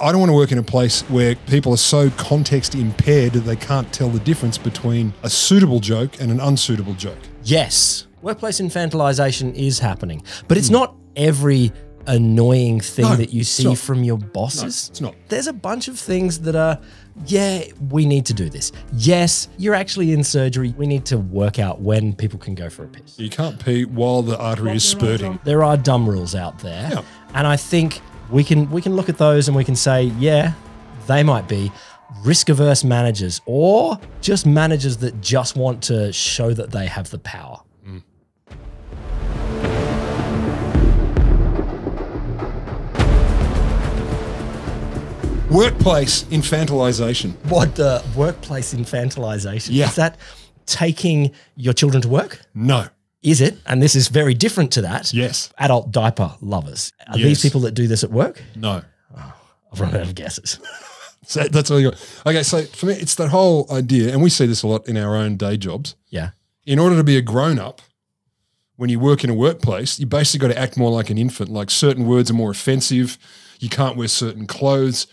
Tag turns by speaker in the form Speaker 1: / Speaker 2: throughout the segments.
Speaker 1: I don't want to work in a place where people are so context impaired that they can't tell the difference between a suitable joke and an unsuitable joke.
Speaker 2: Yes. Workplace infantilisation is happening, but it's not every annoying thing that you see from your bosses.
Speaker 1: No, it's not.
Speaker 2: There's a bunch of things that are, yeah, we need to do this. Yes, you're actually in surgery. We need to work out when people can go for a piss.
Speaker 1: You can't pee while the artery is spurting.
Speaker 2: There are dumb rules out there.
Speaker 1: Yeah.
Speaker 2: And I think we can look at those and we can say, yeah, they might be risk-averse managers or just managers that just want to show that they have the power.
Speaker 1: Workplace infantilisation.
Speaker 2: What the workplace infantilisation?
Speaker 1: Yeah.
Speaker 2: Is that taking your children to work?
Speaker 1: No.
Speaker 2: Is it? And this is very different to that.
Speaker 1: Yes.
Speaker 2: Adult diaper lovers. Are
Speaker 1: Yes.
Speaker 2: these people that do this at work?
Speaker 1: No.
Speaker 2: I've run out of guesses.
Speaker 1: So that's all you got. Okay, so for me, it's that whole idea, and we see this a lot in our own day jobs.
Speaker 2: Yeah.
Speaker 1: In order to be a grown-up, when you work in a workplace, you basically got to act more like an infant. Like certain words are more offensive. You can't wear certain clothes.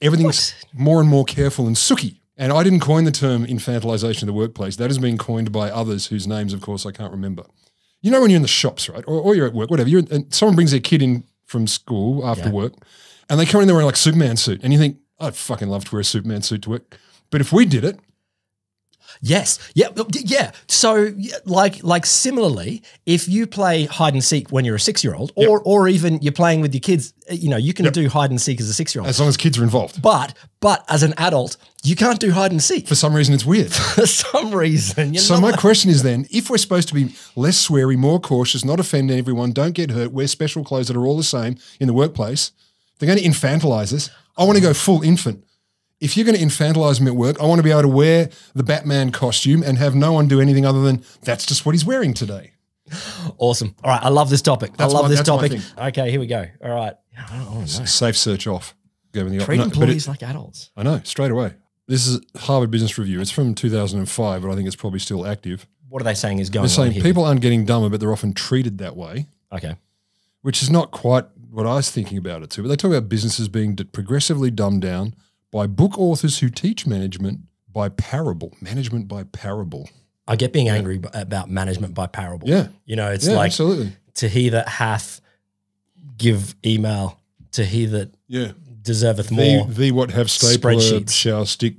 Speaker 1: Everything's more and more careful and sooky. And I didn't coin the term infantilisation of the workplace. That has been coined by others whose names, of course, I can't remember. You know when you're in the shops, right? Or you're at work, whatever. And someone brings their kid in from school after work and they come in there wearing like Superman suit. And you think, I'd fucking love to wear a Superman suit to work. But if we did it.
Speaker 2: Yes. Yeah. Yeah. So like similarly, if you play hide and seek when you're a 6-year-old or even you're playing with your kids, you know, you can do hide and seek as a 6-year-old.
Speaker 1: As long as kids are involved.
Speaker 2: But as an adult, you can't do hide and seek.
Speaker 1: For some reason, it's weird.
Speaker 2: For some reason.
Speaker 1: So my question is then, if we're supposed to be less sweary, more cautious, not offend everyone, don't get hurt, wear special clothes that are all the same in the workplace, they're going to infantilise us. I want to go full infant. If you're going to infantilize me at work, I want to be able to wear the Batman costume and have no one do anything other than that's just what he's wearing today.
Speaker 2: Awesome. All right. I love this topic. I love this topic.
Speaker 1: My thing.
Speaker 2: Okay, here we go. All right. I don't know.
Speaker 1: Safe search off.
Speaker 2: Treat employees like adults.
Speaker 1: I know, straight away. This is Harvard Business Review. It's from 2005, but I think it's probably still active.
Speaker 2: What are they saying is going
Speaker 1: on here? They're saying people aren't getting dumber, but they're often treated that way.
Speaker 2: Okay.
Speaker 1: Which is not quite what I was thinking about it too. But they talk about businesses being progressively dumbed down by book authors who teach management by parable. Management by parable.
Speaker 2: I get being angry about management by parable.
Speaker 1: Yeah.
Speaker 2: You know, it's like
Speaker 1: absolutely.
Speaker 2: To he that hath give email, to he that deserveth more.
Speaker 1: Thee what have stapler shall stick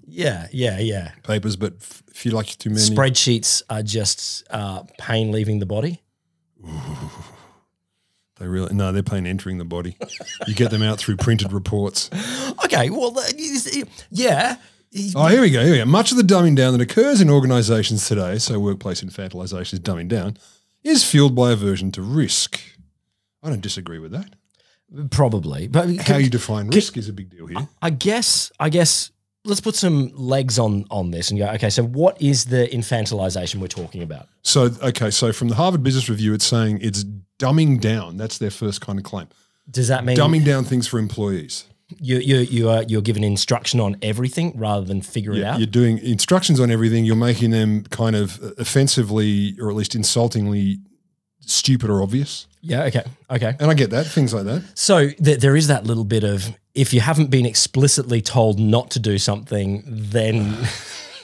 Speaker 1: papers, but if you like too many.
Speaker 2: Spreadsheets are just pain leaving the body.
Speaker 1: Ooh. They're pain entering the body. You get them out through printed reports.
Speaker 2: Okay, well, yeah.
Speaker 1: Oh, here we go. Much of the dumbing down that occurs in organisations today, so workplace infantilisation is dumbing down, is fueled by aversion to risk. I don't disagree with that.
Speaker 2: Probably. But
Speaker 1: how you define risk is a big deal here.
Speaker 2: I guess let's put some legs on this and go, okay, so what is the infantilisation we're talking about?
Speaker 1: So from the Harvard Business Review, it's saying it's dumbing down. That's their first kind of claim.
Speaker 2: Does that mean
Speaker 1: dumbing down things for employees?
Speaker 2: You're given instruction on everything rather than figure it out?
Speaker 1: You're doing instructions on everything. You're making them kind of offensively or at least insultingly stupid or obvious.
Speaker 2: Yeah, okay.
Speaker 1: And I get that, things like that.
Speaker 2: So there is that little bit of, if you haven't been explicitly told not to do something, then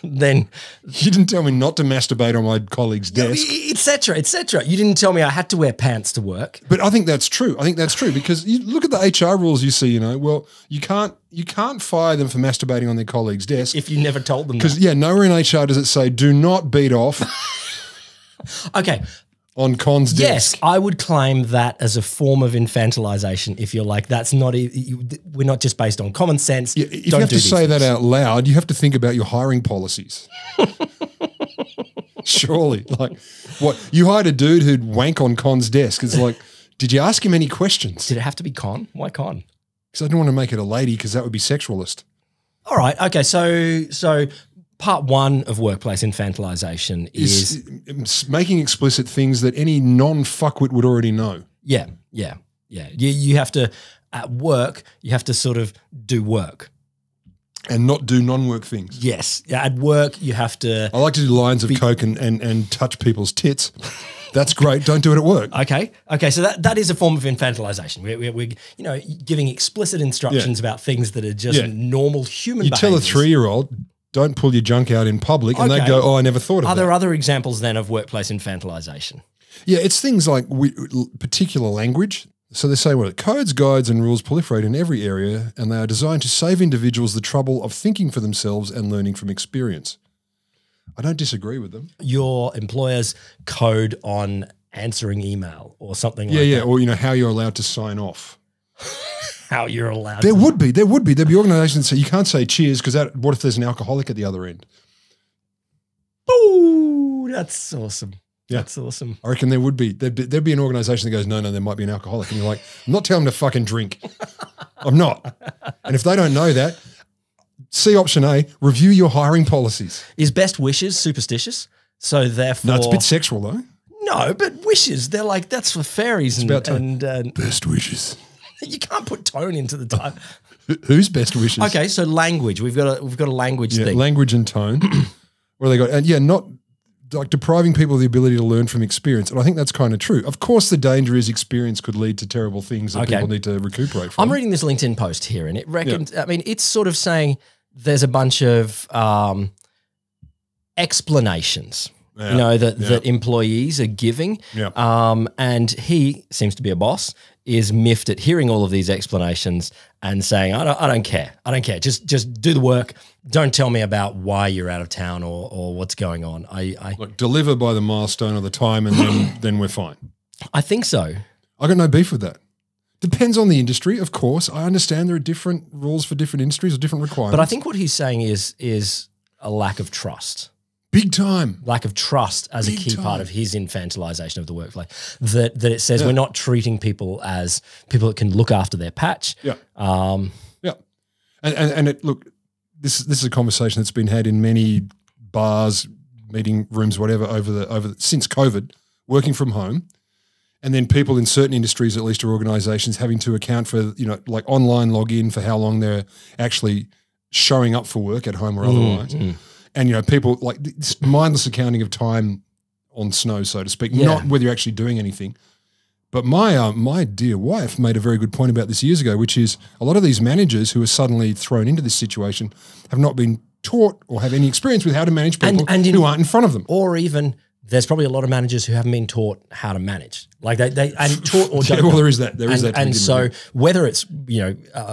Speaker 1: you didn't tell me not to masturbate on my colleague's desk,
Speaker 2: etc., etc. You didn't tell me I had to wear pants to work.
Speaker 1: But I think that's true. Because you look at the HR rules. You see, well, you can't fire them for masturbating on their colleague's desk
Speaker 2: if you never told them.
Speaker 1: Because nowhere in HR does it say do not beat off.
Speaker 2: Okay.
Speaker 1: On Con's desk.
Speaker 2: Yes, I would claim that as a form of infantilisation. If you're like, that's not, we're not just based on common sense.
Speaker 1: Yeah, if you have to say that out loud, you have to think about your hiring policies. Surely, like, what you hired a dude who'd wank on Con's desk. It's like, did you ask him any questions?
Speaker 2: Did it have to be Con? Why Con?
Speaker 1: Because I don't want to make it a lady, because that would be sexualist.
Speaker 2: All right. Okay. So. Part one of workplace infantilisation is
Speaker 1: making explicit things that any non-fuckwit would already know.
Speaker 2: Yeah. You have to, at work, you have to sort of do work.
Speaker 1: And not do non-work things.
Speaker 2: Yes. Yeah, at work, you have to.
Speaker 1: I like to do lines of coke and touch people's tits. That's great. Don't do it at work.
Speaker 2: Okay. So that is a form of infantilization. We're giving explicit instructions about things that are just normal human behaviors.
Speaker 1: Tell a 3-year-old, don't pull your junk out in public, and they go, oh, I never thought of that.
Speaker 2: Are there other examples then of workplace infantilization?
Speaker 1: Yeah, it's things like particular language. So they say, well, codes, guides, and rules proliferate in every area, and they are designed to save individuals the trouble of thinking for themselves and learning from experience. I don't disagree with them.
Speaker 2: Your employer's code on answering email or something like that.
Speaker 1: Yeah, or how you're allowed to sign off.
Speaker 2: How you're allowed
Speaker 1: There would be. There'd be organisations that say you can't say cheers because what if there's an alcoholic at the other end?
Speaker 2: Oh, that's awesome.
Speaker 1: Yeah.
Speaker 2: That's awesome.
Speaker 1: I reckon there would be. There'd be an organisation that goes, no, there might be an alcoholic. And you're like, I'm not telling them to fucking drink. I'm not. And if they don't know that, see option A, review your hiring policies.
Speaker 2: Is best wishes superstitious? So therefore.
Speaker 1: No, it's a bit sexual though.
Speaker 2: No, but wishes, they're like, that's for fairies. And
Speaker 1: best wishes.
Speaker 2: You can't put tone into the time.
Speaker 1: Whose best wishes?
Speaker 2: Okay, so language. We've got a language thing.
Speaker 1: Language and tone. What have they got? And not like depriving people of the ability to learn from experience. And I think that's kind of true. Of course, the danger is experience could lead to terrible things that people need to recuperate from.
Speaker 2: I'm reading this LinkedIn post here, and it reckons, it's sort of saying there's a bunch of explanations, that employees are giving. Yeah. And he seems to be a boss, is miffed at hearing all of these explanations and saying, I don't care. I don't care. Just do the work. Don't tell me about why you're out of town or what's going on.
Speaker 1: Like deliver by the milestone or the time and then we're fine.
Speaker 2: I think so.
Speaker 1: I got no beef with that. Depends on the industry, of course. I understand there are different rules for different industries or different requirements.
Speaker 2: But I think what he's saying is a lack of trust.
Speaker 1: Big time.
Speaker 2: Lack of trust as a key part of his infantilization of the workplace. That it says we're not treating people as people that can look after their patch.
Speaker 1: Yeah. And look, this is a conversation that's been had in many bars, meeting rooms, whatever, since COVID, working from home. And then people in certain industries, at least, or organizations having to account for, like online login for how long they're actually showing up for work at home or otherwise. And, people like this mindless accounting of time on snow, so to speak, not whether you're actually doing anything. But my dear wife made a very good point about this years ago, which is a lot of these managers who are suddenly thrown into this situation have not been taught or have any experience with how to manage people who aren't in front of them.
Speaker 2: Or even there's probably a lot of managers who haven't been taught how to manage. Like they taught or don't.
Speaker 1: Well, there is that. There is that.
Speaker 2: And so whether it's,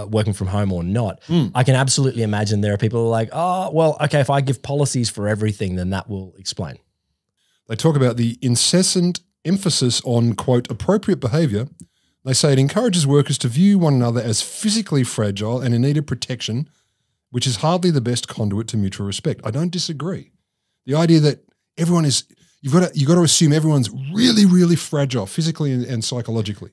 Speaker 2: working from home or not, I can absolutely imagine there are people who are like, oh, well, okay, if I give policies for everything, then that will explain.
Speaker 1: They talk about the incessant emphasis on, quote, appropriate behaviour. They say it encourages workers to view one another as physically fragile and in need of protection, which is hardly the best conduit to mutual respect. I don't disagree. The idea that everyone is, you've got to assume everyone's really, really fragile physically and psychologically.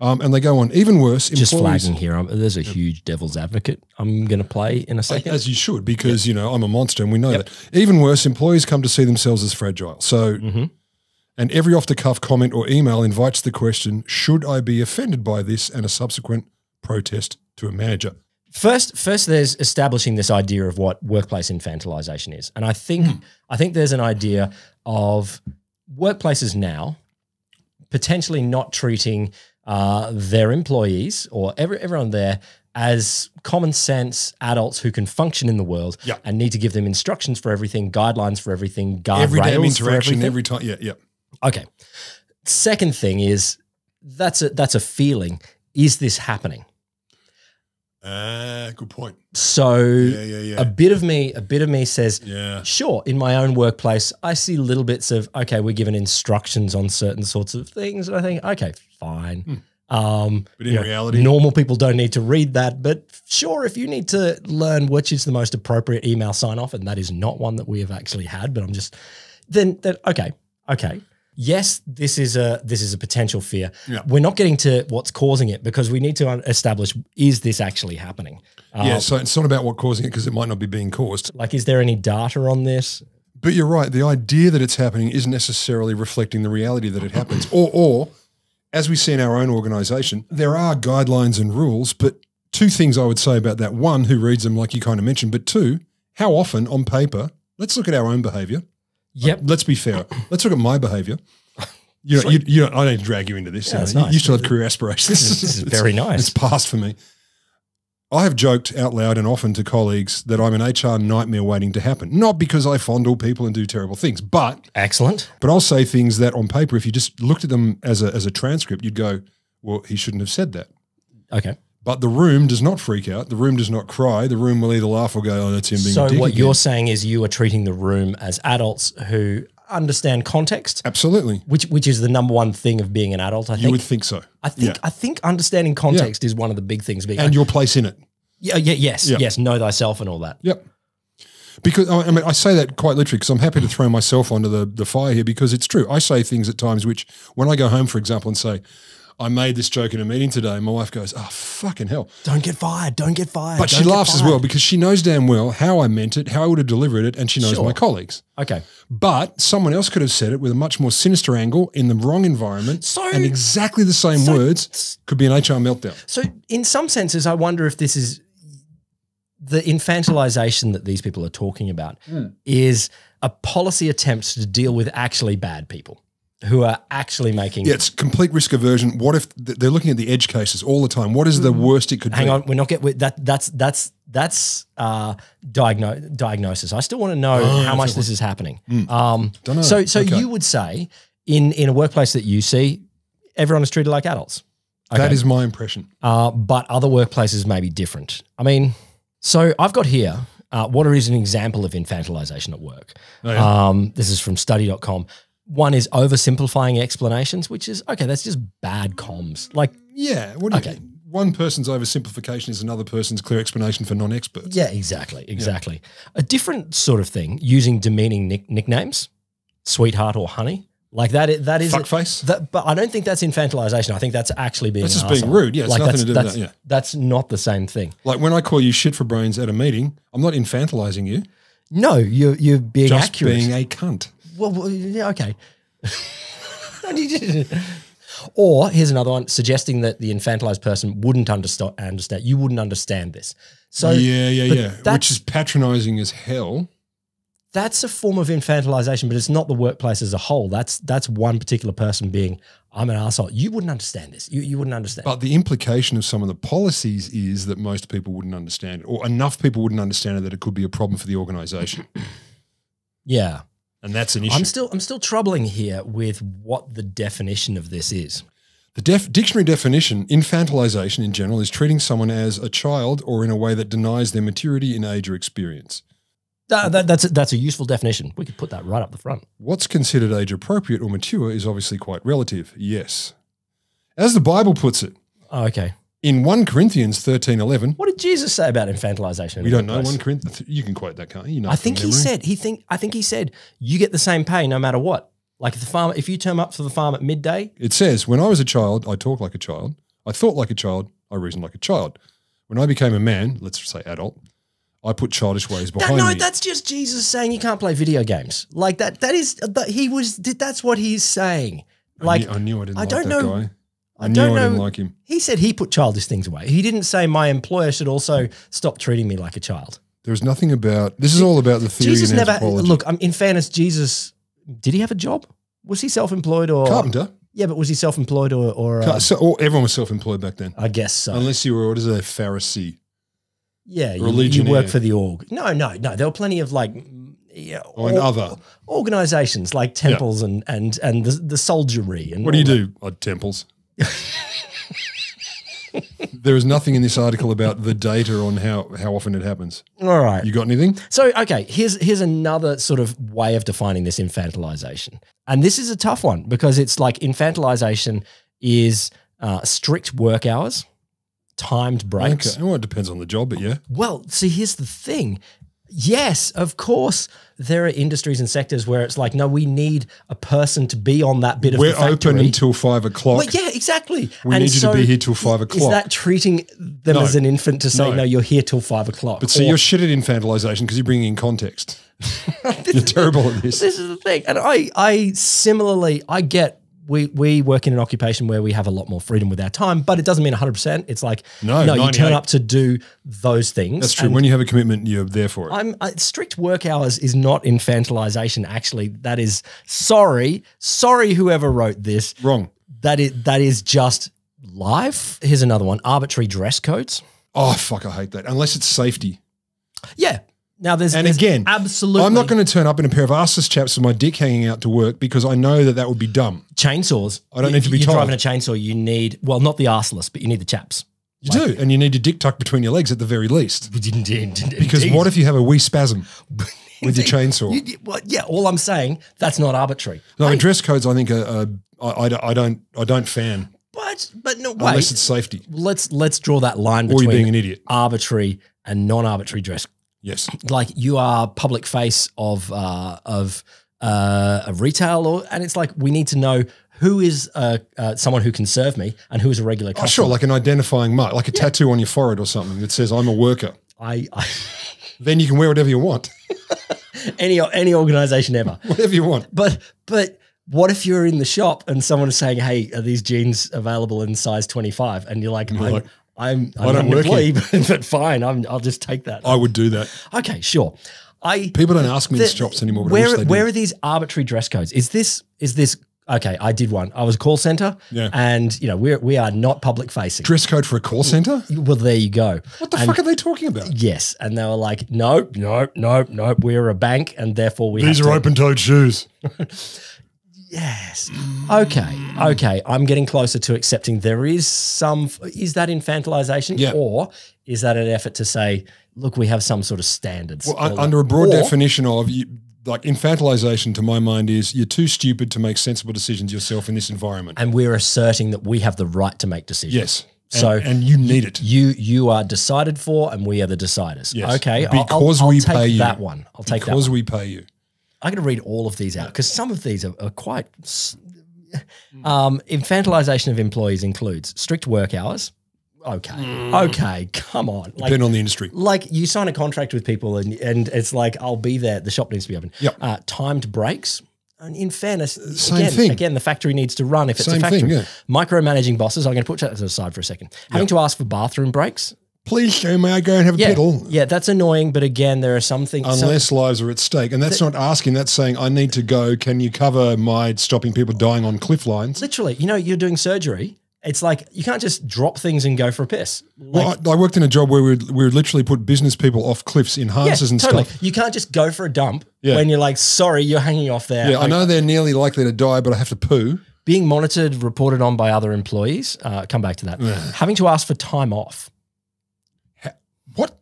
Speaker 1: And they go on, even worse.
Speaker 2: Just flagging here, there's a huge devil's advocate I'm going to play in a second.
Speaker 1: As you should, because, I'm a monster and we know that. Even worse, employees come to see themselves as fragile. So, and every off-the-cuff comment or email invites the question, should I be offended by this, and a subsequent protest to a manager?
Speaker 2: First, there's establishing this idea of what workplace infantilization is. And I think there's an idea of workplaces now potentially not treating their employees or everyone there as common sense adults who can function in the world and need to give them instructions for everything, guidelines for everything, guardrails for everything.
Speaker 1: Every time, yeah.
Speaker 2: Okay. Second thing is that's a feeling. Is this happening?
Speaker 1: Good point.
Speaker 2: So a bit of me says, sure, in my own workplace, I see little bits of, okay, we're given instructions on certain sorts of things. And I think, okay, fine.
Speaker 1: But in reality,
Speaker 2: normal people don't need to read that. But sure, if you need to learn which is the most appropriate email sign off, and that is not one that we have actually had, but I'm just, then okay. Yes, this is a potential fear. Yeah. We're not getting to what's causing it because we need to establish, is this actually happening?
Speaker 1: So it's not about what's causing it because it might not be being caused.
Speaker 2: Like, is there any data on this?
Speaker 1: But you're right. The idea that it's happening isn't necessarily reflecting the reality that it happens. Or as we see in our own organisation, there are guidelines and rules, but two things I would say about that. One, who reads them like you kind of mentioned, but two, how often on paper, let's look at our own behavior.
Speaker 2: Yep.
Speaker 1: Let's be fair. Let's look at my behavior. I don't need to drag you into this.
Speaker 2: Yeah,
Speaker 1: you still have career aspirations.
Speaker 2: This is very nice.
Speaker 1: It's past for me. I have joked out loud and often to colleagues that I'm an HR nightmare waiting to happen. Not because I fondle people and do terrible things, but
Speaker 2: excellent.
Speaker 1: But I'll say things that on paper, if you just looked at them as a transcript, you'd go, well, he shouldn't have said that.
Speaker 2: Okay.
Speaker 1: But the room does not freak out. The room does not cry. The room will either laugh or go, oh, that's him being a dick.
Speaker 2: So what
Speaker 1: again.
Speaker 2: you're saying is you are treating the room as adults who understand context.
Speaker 1: Absolutely.
Speaker 2: Which is the number one thing of being an adult, I think.
Speaker 1: You would think so.
Speaker 2: I think understanding context is one of the big things.
Speaker 1: And your place in it.
Speaker 2: Yes. Know thyself and all that.
Speaker 1: Yep. Because I mean, I say that quite literally because I'm happy to throw myself onto the fire here because it's true. I say things at times which, when I go home, for example, and say, I made this joke in a meeting today, my wife goes, oh, fucking hell.
Speaker 2: Don't get fired. Don't get fired.
Speaker 1: But she laughs as well because she knows damn well how I meant it, how I would have delivered it, and she knows my colleagues.
Speaker 2: Okay.
Speaker 1: But someone else could have said it with a much more sinister angle in the wrong environment and exactly the same words could be an HR meltdown.
Speaker 2: So in some senses, I wonder if this is the infantilization that these people are talking about is a policy attempt to deal with actually bad people who are actually making.
Speaker 1: Yeah, it's complete risk aversion. What if they're looking at the edge cases all the time? What is the worst it could be?
Speaker 2: Hang on, we're not getting that's diagnosis. I still want to know how much this is happening.
Speaker 1: Don't know.
Speaker 2: So you would say in a workplace that you see, everyone is treated like adults. Okay.
Speaker 1: That is my impression.
Speaker 2: But other workplaces may be different. I mean, so I've got here, what is an example of infantilization at work? Oh, yeah. This is from study.com. One is oversimplifying explanations, which is, okay, that's just bad comms. Like,
Speaker 1: yeah. One person's oversimplification is another person's clear explanation for non-experts.
Speaker 2: Yeah, exactly. Yeah. A different sort of thing, using demeaning nicknames, sweetheart or honey. Like that is
Speaker 1: fuckface.
Speaker 2: But I don't think that's infantilization. I think that's actually being.
Speaker 1: That's just being rude. Yeah, it's
Speaker 2: like
Speaker 1: nothing to do with that. Yeah,
Speaker 2: that's not the same thing.
Speaker 1: Like when I call you shit for brains at a meeting, I'm not infantilizing you.
Speaker 2: No, you're being
Speaker 1: just
Speaker 2: accurate.
Speaker 1: Being a cunt.
Speaker 2: Well, yeah, okay. Or here's another one, suggesting that the infantilized person wouldn't understand. You wouldn't understand this. So
Speaker 1: yeah. Which is patronizing as hell.
Speaker 2: That's a form of infantilization, but it's not the workplace as a whole. That's one particular person being, I'm an arsehole. You wouldn't understand this. You wouldn't understand.
Speaker 1: But the implication of some of the policies is that most people wouldn't understand it, or enough people wouldn't understand it that it could be a problem for the organization.
Speaker 2: Yeah.
Speaker 1: And that's an issue.
Speaker 2: I'm still troubling here with what the definition of this is.
Speaker 1: The dictionary definition, infantilization in general, is treating someone as a child or in a way that denies their maturity in age or experience.
Speaker 2: That's a useful definition. We could put that right up the front.
Speaker 1: What's considered age appropriate or mature is obviously quite relative. Yes. As the Bible puts it.
Speaker 2: Oh, okay.
Speaker 1: In 1 Corinthians 13:11.
Speaker 2: What did Jesus say about infantilization?
Speaker 1: We don't know. 1 Corinthians. You can quote that, can't you?
Speaker 2: I think he said you get the same pay no matter what. Like if you turn up for the farm at midday.
Speaker 1: It says, when I was a child, I talked like a child. I thought like a child. I reasoned like a child. When I became a man, let's say adult, I put childish ways behind me.
Speaker 2: That's just Jesus saying you can't play video games. Like that's what he's saying. Like
Speaker 1: I knew I didn't like that guy.
Speaker 2: I didn't
Speaker 1: like him.
Speaker 2: He said he put childish things away. He didn't say my employer should also stop treating me like a child.
Speaker 1: There's nothing about, this is all about the theory
Speaker 2: Jesus
Speaker 1: and anthropology.
Speaker 2: Look, in fairness, Jesus, did he have a job? Was he self-employed or?
Speaker 1: Carpenter.
Speaker 2: Yeah, but was he self-employed or
Speaker 1: everyone was self-employed back then.
Speaker 2: I guess so.
Speaker 1: Unless you were, what is it, a Pharisee?
Speaker 2: Yeah, you work for the org. No. There were plenty of
Speaker 1: other
Speaker 2: organizations like temples and the soldiery. And
Speaker 1: what do you do at temples? There is nothing in this article about the data on how often it happens.
Speaker 2: All right.
Speaker 1: You got anything?
Speaker 2: So, okay, here's another sort of way of defining this infantilization. And this is a tough one because it's like infantilization is strict work hours, timed breaks.
Speaker 1: Okay. Well, it depends on the job, but yeah.
Speaker 2: Well, see, here's the thing. Yes, of course, there are industries and sectors where it's like, no, we need a person to be on that bit of the factory.
Speaker 1: We're open until 5 o'clock.
Speaker 2: Well, yeah, exactly.
Speaker 1: We need you to be here till 5 o'clock.
Speaker 2: Is that treating them as an infant to say, no, you're here till 5 o'clock?
Speaker 1: But see, you're shit at infantilization because you're bringing in context. You're terrible at this.
Speaker 2: This is the thing. And I similarly, I get we work in an occupation where we have a lot more freedom with our time, but it doesn't mean 100%. It's like,
Speaker 1: No,
Speaker 2: you
Speaker 1: 98.
Speaker 2: turn up to do those things.
Speaker 1: That's true. When you have a commitment, you're there for it.
Speaker 2: Strict work hours is not infantilization. Actually, that is, sorry, whoever wrote this.
Speaker 1: Wrong.
Speaker 2: That is just life. Here's another one. Arbitrary dress codes.
Speaker 1: Oh, fuck, I hate that. Unless it's safety.
Speaker 2: Yeah. Now there's
Speaker 1: again,
Speaker 2: absolutely.
Speaker 1: I'm not going to turn up in a pair of arseless chaps with my dick hanging out to work because I know that would be dumb.
Speaker 2: Chainsaws.
Speaker 1: I don't need to be
Speaker 2: You're
Speaker 1: told.
Speaker 2: driving a chainsaw, you need, well, not the arseless, but you need the chaps.
Speaker 1: You do, and you need your dick tucked between your legs at the very least.
Speaker 2: Indeed.
Speaker 1: Because what if you have a wee spasm with your chainsaw?
Speaker 2: Well, yeah, all I'm saying, that's not arbitrary.
Speaker 1: No, dress codes I think I don't fan.
Speaker 2: But no, wait.
Speaker 1: Unless it's safety.
Speaker 2: Let's draw that line
Speaker 1: Or
Speaker 2: between
Speaker 1: you're being an idiot.
Speaker 2: arbitrary and non-arbitrary dress.
Speaker 1: Yes.
Speaker 2: Like you are public face of retail, and it's like we need to know who is someone who can serve me and who is a regular customer.
Speaker 1: Oh, sure, like an identifying mark, like a tattoo on your forehead or something that says I'm a worker. Then you can wear whatever you want.
Speaker 2: any organization ever.
Speaker 1: Whatever you want.
Speaker 2: But what if you're in the shop and someone is saying, "Hey, are these jeans available in size 25?" And you're like, I'm not an employee, but fine, I'll just take that.
Speaker 1: I would do that.
Speaker 2: Okay, sure.
Speaker 1: People don't ask me in shops anymore. But
Speaker 2: where are these arbitrary dress codes? Is this okay? I did one. I was a call center, and we are not public facing.
Speaker 1: Dress code for a call center?
Speaker 2: Well, there you go.
Speaker 1: What the fuck are they talking about?
Speaker 2: Yes, and they were like, no, we're a bank, and therefore
Speaker 1: these are open-toed shoes.
Speaker 2: Yes. Okay. I'm getting closer to accepting there is is that infantilization?
Speaker 1: Yeah.
Speaker 2: Or is that an effort to say, look, we have some sort of standards?
Speaker 1: Well, under a broad definition of like infantilization to my mind is you're too stupid to make sensible decisions yourself in this environment.
Speaker 2: And we're asserting that we have the right to make decisions.
Speaker 1: Yes. And you need it.
Speaker 2: You are decided for and we are the deciders.
Speaker 1: Yes.
Speaker 2: Okay.
Speaker 1: Because
Speaker 2: I'll
Speaker 1: we
Speaker 2: take
Speaker 1: pay you.
Speaker 2: that one. I'll take that one.
Speaker 1: Because we pay you.
Speaker 2: I'm going to read all of these out because some of these are quite infantilization of employees includes strict work hours. Okay, come on.
Speaker 1: Depending on the industry.
Speaker 2: Like you sign a contract with people and it's like, I'll be there. The shop needs to be open.
Speaker 1: Yep.
Speaker 2: Timed breaks. And in fairness,
Speaker 1: thing.
Speaker 2: Again, the factory needs to run if it's a factory.
Speaker 1: Thing, yeah.
Speaker 2: Micromanaging bosses. I'm going to put that to the side for a second. Having to ask for bathroom breaks.
Speaker 1: Please, sir, may I go and have a piddle?
Speaker 2: Yeah, that's annoying. But again, there are some things.
Speaker 1: Unless lives are at stake. And that's not asking, that's saying, I need to go. Can you cover my stopping people dying on cliff lines?
Speaker 2: Literally, you're doing surgery. It's like you can't just drop things and go for a piss.
Speaker 1: Well, I worked in a job where we would literally put business people off cliffs in harnesses and stuff.
Speaker 2: You can't just go for a dump when you're like, sorry, you're hanging off there.
Speaker 1: Yeah, I know they're nearly likely to die, but I have to poo.
Speaker 2: Being monitored, reported on by other employees. Come back to that. Having to ask for time off.
Speaker 1: What?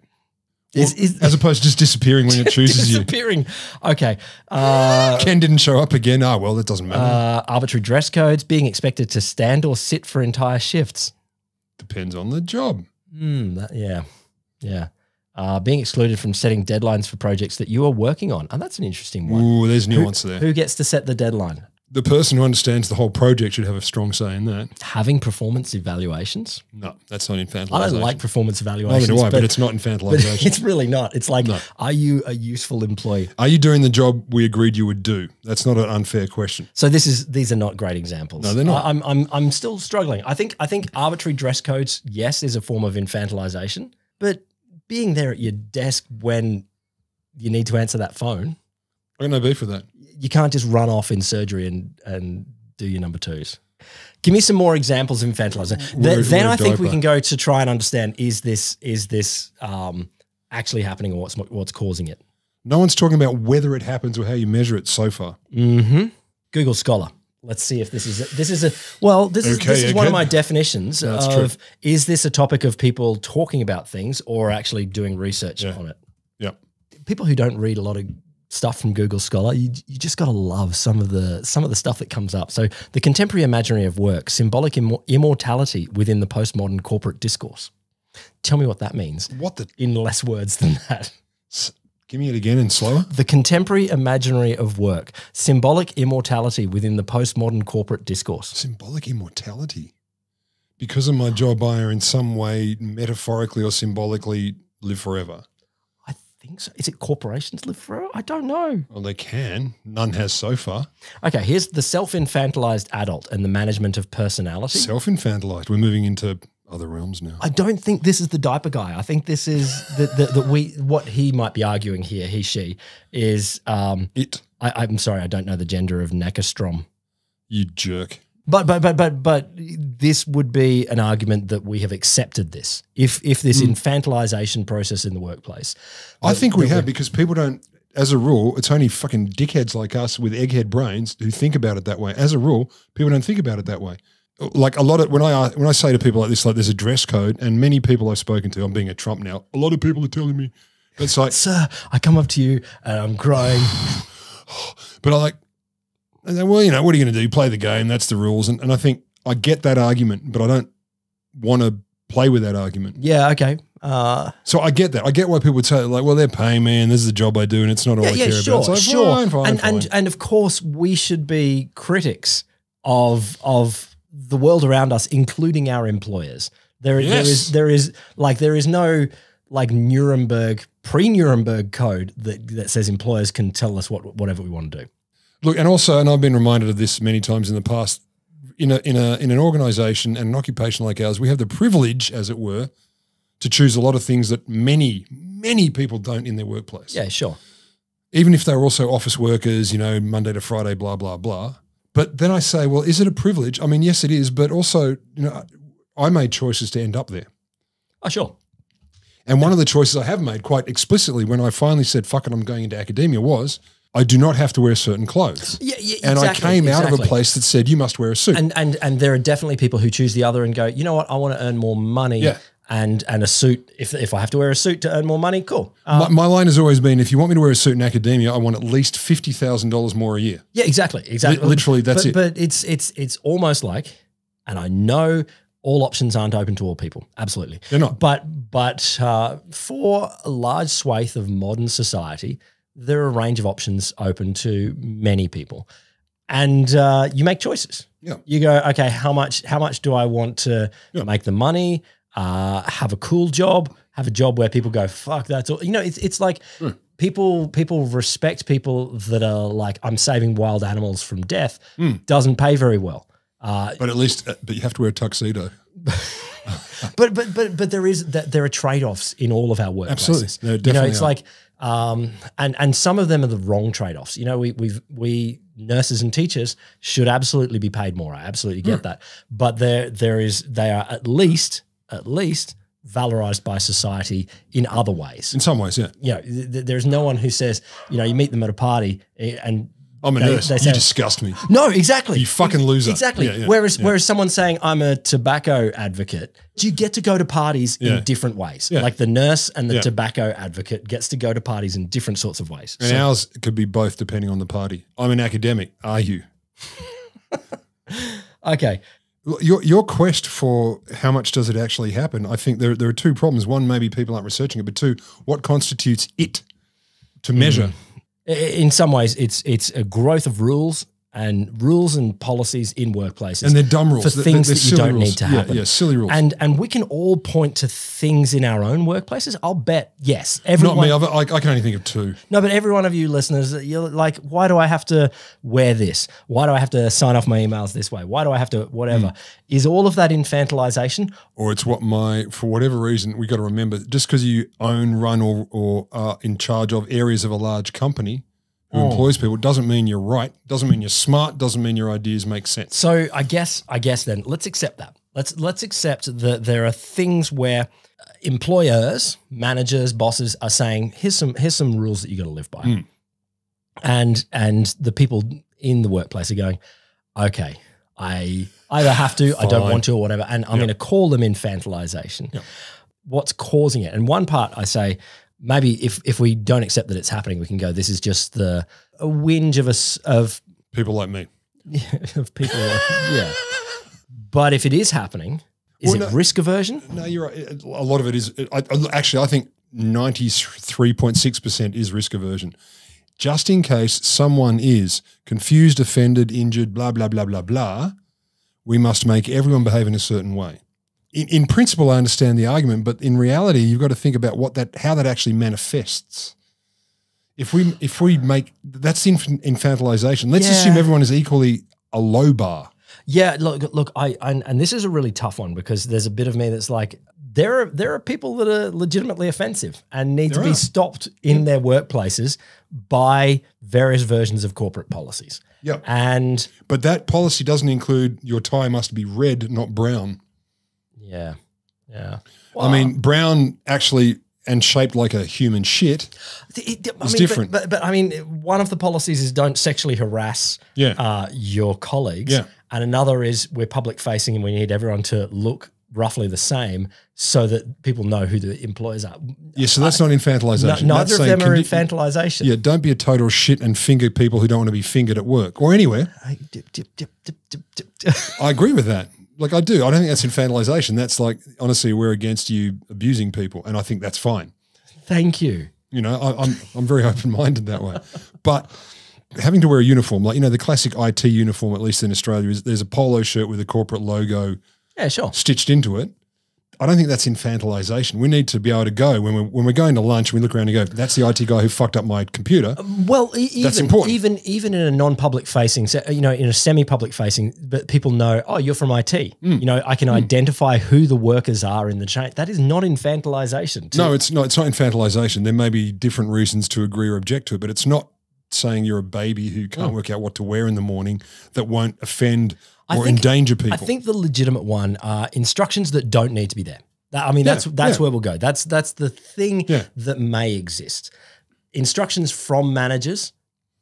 Speaker 1: As opposed to just disappearing when it chooses you.
Speaker 2: Disappearing. Okay.
Speaker 1: Ken didn't show up again. Oh, well, that doesn't matter.
Speaker 2: Arbitrary dress codes, being expected to stand or sit for entire shifts.
Speaker 1: Depends on the job.
Speaker 2: Yeah. Being excluded from setting deadlines for projects that you are working on. And that's an interesting one.
Speaker 1: Ooh, there's nuance there.
Speaker 2: Who gets to set the deadline?
Speaker 1: The person who understands the whole project should have a strong say in that.
Speaker 2: Having performance evaluations?
Speaker 1: No, that's not infantilization.
Speaker 2: I don't like performance evaluations.
Speaker 1: Neither do I, but it's not infantilization.
Speaker 2: But it's really not. It's like, are you a useful employee?
Speaker 1: Are you doing the job we agreed you would do? That's not an unfair question.
Speaker 2: So these are not great examples.
Speaker 1: No, they're not.
Speaker 2: I'm still struggling. I think arbitrary dress codes, yes, is a form of infantilization, but being there at your desk when you need to answer that phone.
Speaker 1: I got no beef with that.
Speaker 2: You can't just run off in surgery and do your number twos. Give me some more examples of infantilization. Then I think we can go to try and understand, is this actually happening or what's causing it?
Speaker 1: No one's talking about whether it happens or how you measure it so far.
Speaker 2: Google Scholar. Let's see if this is one of my definitions of, is this a topic of people talking about things or actually doing research on it?
Speaker 1: Yeah.
Speaker 2: People who don't read a lot of stuff from Google Scholar, you just got to love some of the stuff that comes up. So the contemporary imaginary of work, symbolic immortality within the postmodern corporate discourse. Tell me what that means. In less words than that.
Speaker 1: Give me it again and slower.
Speaker 2: The contemporary imaginary of work, symbolic immortality within the postmodern corporate discourse.
Speaker 1: Symbolic immortality? Because of my job, I in some way, metaphorically or symbolically, live forever.
Speaker 2: think so. Is it corporations live forever? I don't know.
Speaker 1: Well, they can. None has so far.
Speaker 2: Okay, here's the self-infantilized adult and the management of personality.
Speaker 1: Self-infantilized. We're moving into other realms now.
Speaker 2: I don't think this is the diaper guy. I think this is what he might be arguing here, she, is
Speaker 1: it.
Speaker 2: I'm sorry, I don't know the gender of Necastrom.
Speaker 1: You jerk.
Speaker 2: But this would be an argument that we have accepted this. If this infantilization process in the workplace.
Speaker 1: I think we have, because people don't, as a rule, it's only fucking dickheads like us with egghead brains who think about it that way. As a rule, people don't think about it that way. Like a lot of, when I say to people like this, like there's a dress code, and many people I've spoken to, I'm being a Trump now, a lot of people are telling me, it's like,
Speaker 2: sir, I come up to you and I'm crying.
Speaker 1: But I like, well, you know, what are you going to do? Play the game. That's the rules. And I think I get that argument, but I don't want to play with that argument.
Speaker 2: Yeah, okay.
Speaker 1: So I get that. I get why people would say, like, well, they're paying me and this is the job I do and it's not all I care about. So fine.
Speaker 2: And of course, we should be critics of the world around us, including our employers. There is no like pre-Nuremberg code that says employers can tell us whatever we want to do.
Speaker 1: Look, and also, and I've been reminded of this many times in the past, in an organisation and an occupation like ours, we have the privilege, as it were, to choose a lot of things that many people don't in their workplace.
Speaker 2: Yeah, sure.
Speaker 1: Even if they're also office workers, you know, Monday to Friday, blah, blah, blah. But then I say, well, is it a privilege? I mean, yes, it is, but also, you know, I made choices to end up there.
Speaker 2: Oh, sure.
Speaker 1: And one of the choices I have made quite explicitly when I finally said, fuck it, I'm going into academia was, I do not have to wear certain clothes.
Speaker 2: Yeah,
Speaker 1: and I came out of a place that said, you must wear a suit.
Speaker 2: And there are definitely people who choose the other and go, you know what, I want to earn more money.
Speaker 1: Yeah.
Speaker 2: And a suit, if I have to wear a suit to earn more money, cool.
Speaker 1: My line has always been, if you want me to wear a suit in academia, I want at least $50,000 more a year.
Speaker 2: Yeah, exactly.
Speaker 1: Literally, that's it.
Speaker 2: But it's almost like, and I know all options aren't open to all people. Absolutely.
Speaker 1: They're not.
Speaker 2: But for a large swathe of modern society, there are a range of options open to many people. And you make choices.
Speaker 1: Yeah.
Speaker 2: You go, okay, how much do I want to make the money? Have a cool job, have a job where people go, fuck, that's all. You know, it's like people respect people that are like, I'm saving wild animals from death, doesn't pay very well.
Speaker 1: But at least, but you have to wear a tuxedo.
Speaker 2: but there are trade-offs in all of our workplaces.
Speaker 1: Absolutely.
Speaker 2: You know, it's like, and some of them are the wrong trade-offs. You know, we nurses and teachers should absolutely be paid more. I absolutely get that. But they are at least valorized by society in other ways.
Speaker 1: In some ways, yeah.
Speaker 2: You know, there's no one who says, you know, you meet them at a party and
Speaker 1: I'm a nurse. You disgust me.
Speaker 2: No, exactly.
Speaker 1: You fucking loser.
Speaker 2: Exactly. Yeah, whereas someone saying I'm a tobacco advocate, you get to go to parties in different ways. Yeah. Like the nurse and the tobacco advocate gets to go to parties in different sorts of ways.
Speaker 1: And ours could be both depending on the party. I'm an academic. Are you?
Speaker 2: Okay.
Speaker 1: Your quest for how much does it actually happen, I think there are two problems. One, maybe people aren't researching it, but two, what constitutes it to measure?
Speaker 2: In some ways, it's a growth of rules and policies in workplaces.
Speaker 1: And they're dumb rules.
Speaker 2: For things that you don't need to happen.
Speaker 1: Yeah, silly rules.
Speaker 2: And we can all point to things in our own workplaces. I'll bet, yes. Everyone,
Speaker 1: not me. I can only think of two.
Speaker 2: No, but every one of you listeners, you're like, why do I have to wear this? Why do I have to sign off my emails this way? Why do I have to whatever? Is all of that infantilization?
Speaker 1: Or it's for whatever reason, we got to remember, just because you own, run or are in charge of areas of a large company who employs people doesn't mean you're right, doesn't mean you're smart, doesn't mean your ideas make sense.
Speaker 2: So I guess then let's accept that. Let's accept that there are things where employers, managers, bosses are saying, here's some rules that you got to live by. And the people in the workplace are going, okay, I either have to, I don't want to or whatever, and I'm going to call them infantilization. Yep. What's causing it? And one part I say, maybe if we don't accept that it's happening, we can go, this is just a whinge of
Speaker 1: people like me.
Speaker 2: Of people like, But if it is happening, is it risk aversion?
Speaker 1: No, you're right. A lot of it is. Actually, I think 93.6% is risk aversion. Just in case someone is confused, offended, injured, blah, blah, blah, blah, blah, we must make everyone behave in a certain way. in principle, I understand the argument, but in reality, you've got to think about how that actually manifests. If we make that's infantilization, let's assume everyone is equally a low bar.
Speaker 2: Yeah, look, and this is a really tough one because there's a bit of me that's like, there are people that are legitimately offensive and need to be stopped in their workplaces by various versions of corporate policies.
Speaker 1: Yep. But that policy doesn't include your tie must be red, not brown.
Speaker 2: Yeah. Yeah.
Speaker 1: Well, I mean, brown actually and shaped like a human shit is different.
Speaker 2: But I mean, one of the policies is don't sexually harass your colleagues.
Speaker 1: Yeah.
Speaker 2: And another is we're public facing and we need everyone to look roughly the same so that people know who the employers are.
Speaker 1: Yeah, so that's not infantilization.
Speaker 2: Neither of them are infantilization.
Speaker 1: Yeah, don't be a total shit and finger people who don't want to be fingered at work or anywhere. I agree with that. Like I do. I don't think that's infantilization. That's like, honestly, we're against you abusing people, and I think that's fine.
Speaker 2: Thank you.
Speaker 1: You know, I'm very open-minded that way. But having to wear a uniform, like, you know, the classic IT uniform, at least in Australia, is there's a polo shirt with a corporate logo stitched into it. I don't think that's infantilization. We need to be able to go when we're going to lunch, we look around and go, that's the IT guy who fucked up my computer.
Speaker 2: Well, that's important. Even in a non-public facing, you know, in a semi-public facing, but people know, oh, you're from IT. You know, I can identify who the workers are in the chain. That is not infantilization.
Speaker 1: No, it's not. It's not infantilization. There may be different reasons to agree or object to it, but it's not saying you're a baby who can't work out what to wear in the morning that won't offend or endanger people.
Speaker 2: I think the legitimate one are instructions that don't need to be there. I mean, that's where we'll go. That's the thing that may exist. Instructions from managers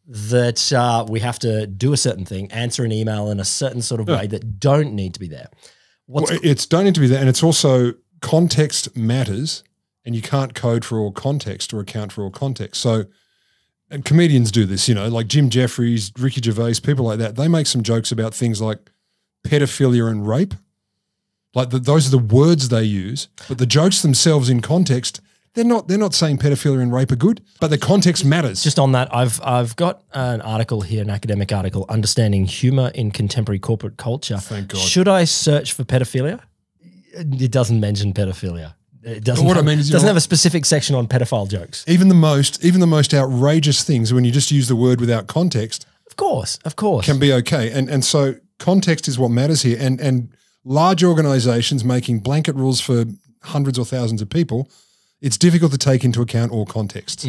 Speaker 2: that we have to do a certain thing, answer an email in a certain sort of way that don't need to be there.
Speaker 1: It's don't need to be there, and it's also context matters, and you can't code for all context or account for all context. So, and comedians do this, you know, like Jim Jeffries, Ricky Gervais, people like that. They make some jokes about things like pedophilia and rape. Like those are the words they use, but the jokes themselves in context, they're not saying pedophilia and rape are good, but the context matters.
Speaker 2: Just on that, I've got an article here, an academic article, Understanding Humor in Contemporary Corporate Culture.
Speaker 1: Thank God.
Speaker 2: Should I search for pedophilia? It doesn't mention pedophilia. It doesn't, doesn't have a specific section on pedophile jokes.
Speaker 1: Even the most outrageous things, when you just use the word without context,
Speaker 2: of course,
Speaker 1: can be okay. And so context is what matters here. And large organizations making blanket rules for hundreds or thousands of people, it's difficult to take into account all contexts.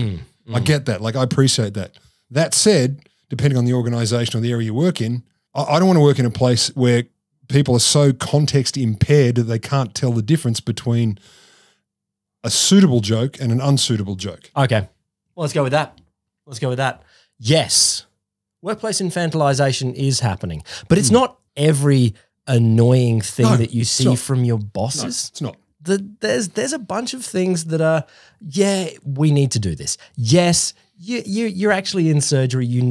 Speaker 1: I get that. Like, I appreciate that. That said, depending on the organization or the area you work in, I don't want to work in a place where people are so context impaired that they can't tell the difference between a suitable joke and an unsuitable joke.
Speaker 2: Okay. Well, let's go with that. Yes. Workplace infantilization is happening, but it's not every annoying thing that you see from your bosses.
Speaker 1: No, it's not.
Speaker 2: There's a bunch of things that are, we need to do this. Yes, you're actually in surgery. We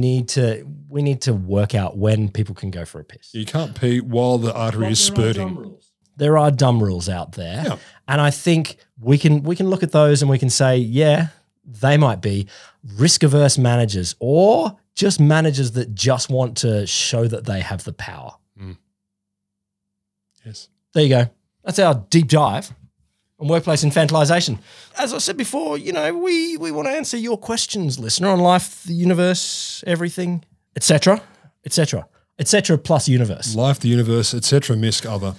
Speaker 2: need to work out when people can go for a piss.
Speaker 1: You can't pee while the artery is spurting.
Speaker 2: There are dumb rules out there, and I think we can look at those and we can say, they might be risk-averse managers or just managers that just want to show that they have the power.
Speaker 1: Yes.
Speaker 2: There you go. That's our deep dive on workplace infantilization. As I said before, you know, we want to answer your questions, listener, on life, the universe, everything, etc., etc. etc. plus universe.
Speaker 1: Life, the universe, etc. Misc other.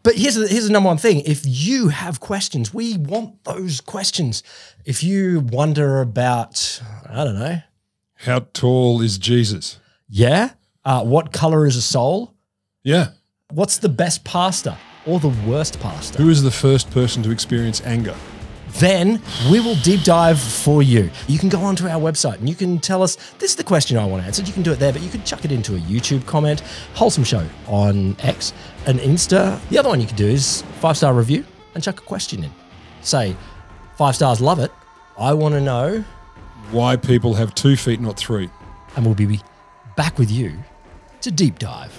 Speaker 2: But here's the number one thing. If you have questions, we want those questions. If you wonder about, I don't know.
Speaker 1: How tall is Jesus?
Speaker 2: Yeah. What color is a soul?
Speaker 1: Yeah.
Speaker 2: What's the best pasta or the worst pasta?
Speaker 1: Who is the first person to experience anger?
Speaker 2: Then we will deep dive for you. You can go onto our website and you can tell us, this is the question I want answered. You can do it there, but you can chuck it into a YouTube comment, Wholesome Show on X and Insta. The other one you can do is 5-star review and chuck a question in. Say, 5 stars, love it. I want to know
Speaker 1: why people have 2 feet, not 3.
Speaker 2: And we'll be back with you to deep dive.